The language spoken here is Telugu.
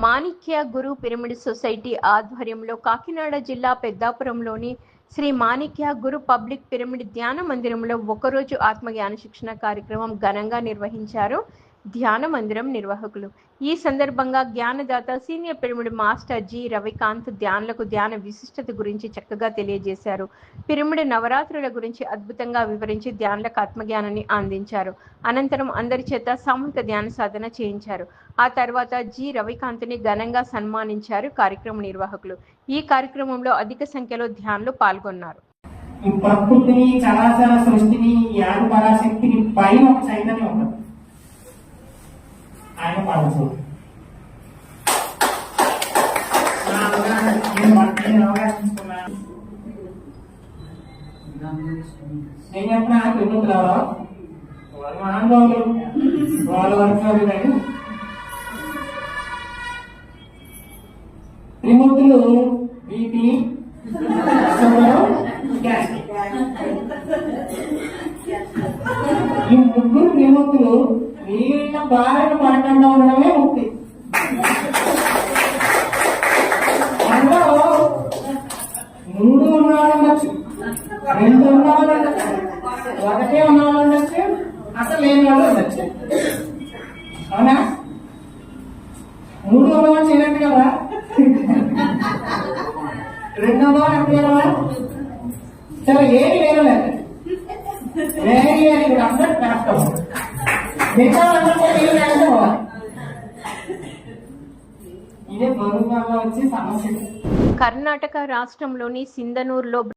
మాణిక్య గురు పిరమిడ్ సొసైటీ ఆధ్వర్యంలో కాకినాడ జిల్లా పెద్దాపురంలోని శ్రీ మాణిక్య గురు పబ్లిక్ పిరమిడ్ ధ్యాన మందిరంలో ఒకరోజు ఆత్మజ్ఞాన శిక్షణ కార్యక్రమం ఘనంగా నిర్వహించారు ధ్యాన మందిరం నిర్వాహకులు. ఈ సందర్భంగా జ్ఞానదాత senior pyramid master G Ravikanth ధ్యానులకు ధ్యాన విశిష్టత గురించి చక్కగా తెలియజేశారు. పిరమిడ్ నవరాత్రుల గురించి అద్భుతంగా వివరించి ధ్యానులకు ఆత్మజ్ఞానాన్ని అందించారు. అనంతరం అందరి చేత సామూహిక ధ్యాన సాధన చేయించారు. ఆ తర్వాత జి రవికాంత్ని ఘనంగా సన్మానించారు కార్యక్రమ నిర్వాహకులు. ఈ కార్యక్రమంలో అధిక సంఖ్యలో ధ్యానులు పాల్గొన్నారు. ప్రకృతిని, చరాచర సృష్టిని, యాగ పరాశక్తిని పైన ఒక చైతన్యం ఉండదు. ఆయన పడచ్చు నేను చెప్పిన త్రిమూర్తులు ఎవరో వారి మహానుభావులు వాళ్ళ వరకు కానీ త్రిమూర్తులు వీటి ఈ ముగ్గురు త్రిమూర్తులు వీళ్ళ బారిన పడకుండా ఉండడమే ముక్తి. అందులో 3 ఉన్నవాళ్ళు ఉండొచ్చు, 2 ఉన్నవాళ్ళు ఉండొచ్చు, 1 ఉన్నవాళ్ళు ఉండొచ్చు, అసలు లేని వాళ్ళు ఉండొచ్చు. అవునా? 3 ఉన్నవాళ్ళు చేయనట్టు కదా, 2 ఉన్నవాళ్ళు ఎప్పుడు కదా, సరే ఏమి వేరు లేదు, వేరు అందరూ కష్టం. ఇదే బరువుగా వచ్చే సమస్య. కర్ణాటక రాష్ట్రంలోని సింధనూరులో